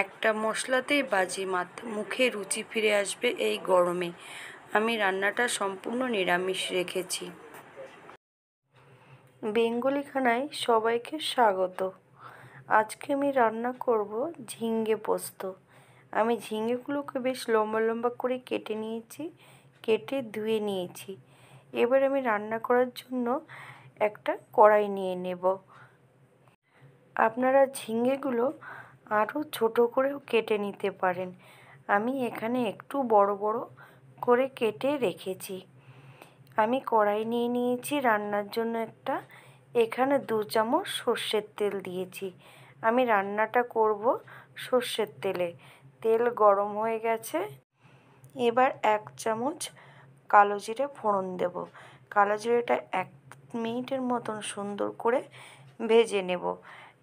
একটা মশলাতেই বাজিমাত, মুখে রুচি ফিরে আসবে এই গরমে। আমি রান্নাটা সম্পূর্ণ নিরামিষ রেখেছি। বেঙ্গলি খানায় সবাইকে স্বাগত। আজকে আমি রান্না করব ঝিঙ্গে পোস্ত। আমি ঝিঙ্গেগুলোকে বেশ লম্বা লম্বা করে কেটে নিয়েছি, কেটে ধুয়ে নিয়েছি। এবার আমি রান্না করার জন্য একটা কড়াই নিয়ে নেব। আপনারা ঝিঙ্গেগুলো আরও ছোট করেও কেটে নিতে পারেন। আমি এখানে একটু বড় বড় করে কেটে রেখেছি। আমি কড়াই নিয়ে নিয়েছি রান্নার জন্য একটা। এখানে 2 চামচ সর্ষের তেল দিয়েছি। আমি রান্নাটা করব সর্ষের তেলে। তেল গরম হয়ে গেছে। এবার 1 চামচ কালো জিরে ফোড়ন দেব। কালো জিরেটা 1 মিনিটের মতন সুন্দর করে ভেজে নেব।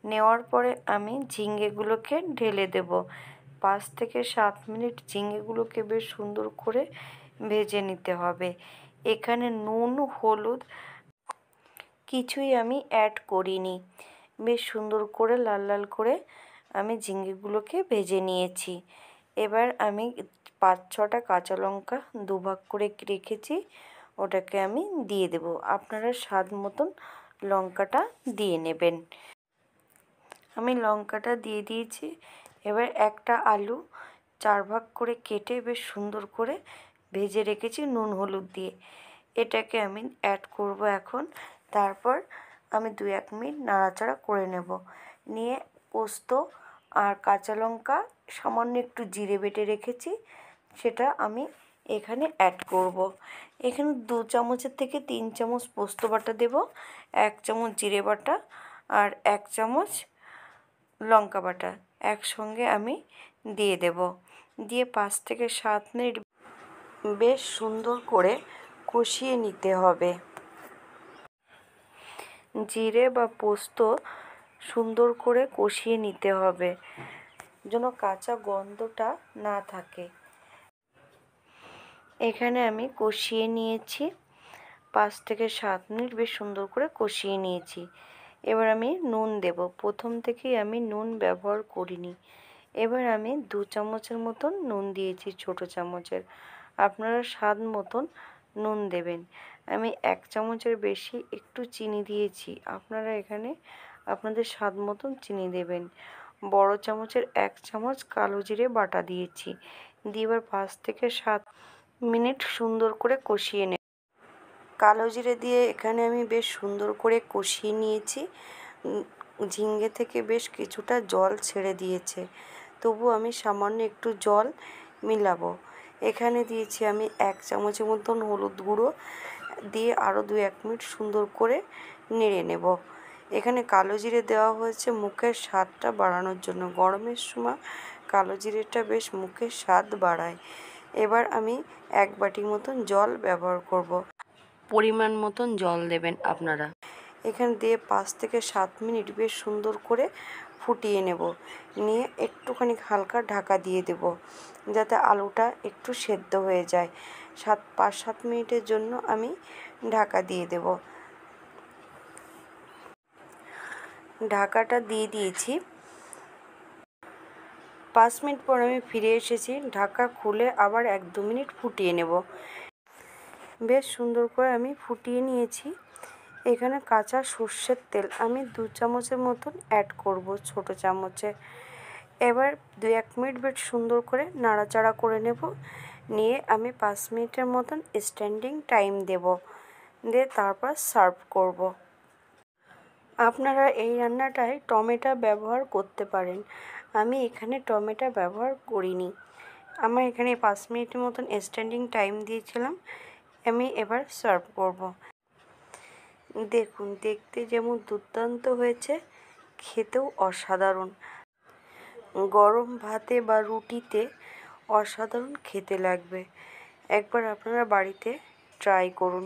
নেওয়ার পরে আমি ঝিঙ্গেগুলোকে ঢেলে দেব। 5 থেকে 7 মিনিট ঝিঙ্গেগুলোকে বেশ সুন্দর করে ভেজে নিতে হবে। এখানে নুন, হলুদ কিছুই আমি অ্যাড করিনি। বেশ সুন্দর করে লাল লাল করে আমি ঝিঙ্গেগুলোকে ভেজে নিয়েছি। এবার আমি 5-6টা কাঁচা লঙ্কা দুভাগ করে রেখেছি, ওটাকে আমি দিয়ে দেব। আপনারা স্বাদ মতন লঙ্কাটা দিয়ে নেবেন। আমি লঙ্কাটা দিয়ে দিয়েছি। এবার একটা আলু 4 ভাগ করে কেটে বেশ সুন্দর করে ভেজে রেখেছি নুন হলুদ দিয়ে। এটাকে আমি অ্যাড করব এখন। তারপর আমি 2-1 মিনিট নাড়াচাড়া করে নেব। নিয়ে পোস্ত আর কাঁচা লঙ্কা, সামান্য একটু জিরে বেটে রেখেছি, সেটা আমি এখানে অ্যাড করব। এখানে 2 চামচের থেকে 3 চামচ পোস্ত বাটা দেব, 1 চামচ জিরে বাটা আর 1 চামচ লঙ্কা বাটা একসঙ্গে আমি দিয়ে দেব। দিয়ে 5 থেকে 7 মিনিট বেশ সুন্দর করে কষিয়ে নিতে হবে। জিরে বা পোস্ত সুন্দর করে কষিয়ে নিতে হবে যেন কাঁচা গন্ধটা না থাকে। এখানে আমি কষিয়ে নিয়েছি 5 থেকে 7 মিনিট বেশ সুন্দর করে কষিয়ে নিয়েছি। এবার আমি নুন দেব। প্রথম থেকেই আমি নুন ব্যবহার করিনি। এবার আমি 2 চামচের মতন নুন দিয়েছি, ছোট চামচের। আপনারা স্বাদ মতন নুন দেবেন। আমি 1 চামচের বেশি একটু চিনি দিয়েছি। আপনারা এখানে আপনাদের স্বাদ মতন চিনি দেবেন। বড় চামচের 1 চামচ কালো জিরে বাটা দিয়েছি। দিয়ে এবার 5 থেকে 7 মিনিট সুন্দর করে কষিয়ে নেব। কালো জিরে দিয়ে এখানে আমি বেশ সুন্দর করে কষিয়ে নিয়েছি। ঝিঙ্গে থেকে বেশ কিছুটা জল ছেড়ে দিয়েছে, তবু আমি সামান্য একটু জল মিলাবো। এখানে দিয়েছি আমি 1 চামচের মতন হলুদ গুঁড়ো, দিয়ে আরও 2-1 মিনিট সুন্দর করে নেড়ে নেব। এখানে কালো জিরে দেওয়া হয়েছে মুখের স্বাদটা বাড়ানোর জন্য। গরমের সময় কালো জিরেটা বেশ মুখের স্বাদ বাড়ায়। এবার আমি 1 বাটি মতন জল ব্যবহার করব। পরিমাণ মতন জল দেবেন আপনারা। এখানে দিয়ে 5 থেকে 7 মিনিট বেশ সুন্দর করে ফুটিয়ে নেব। নিয়ে একটুখানি হালকা ঢাকা দিয়ে দেব যাতে আলুটা একটু সেদ্ধ হয়ে যায়। 5-7 মিনিটের জন্য আমি ঢাকা দিয়ে দেব। ঢাকাটা দিয়ে দিয়েছি। 5 মিনিট পর আমি ফিরে এসেছি। ঢাকা খুলে আবার 1-2 মিনিট ফুটিয়ে নেব। বেশ সুন্দর করে আমি ফুটিয়ে নিয়েছি। এখানে কাঁচা সর্ষের তেল আমি 2 চামচের মতন অ্যাড করব, ছোট চামচে। এবার 2-1 মিনিট বেশ সুন্দর করে নাড়াচাড়া করে নেব। নিয়ে আমি 5 মিনিটের মতন স্ট্যান্ডিং টাইম দেব, দিয়ে তারপর সার্ভ করব। আপনারা এই রান্নাটায় টমেটো ব্যবহার করতে পারেন। আমি এখানে টমেটো ব্যবহার করিনি। আমার এখানে 5 মিনিটের মতন স্ট্যান্ডিং টাইম দিয়েছিলাম। আমি এবার সার্ভ করব। দেখুন, দেখতে যেমন দুর্দান্ত হয়েছে, খেতেও অসাধারণ। গরম ভাতে বা রুটিতে অসাধারণ খেতে লাগবে। একবার আপনারা বাড়িতে ট্রাই করুন।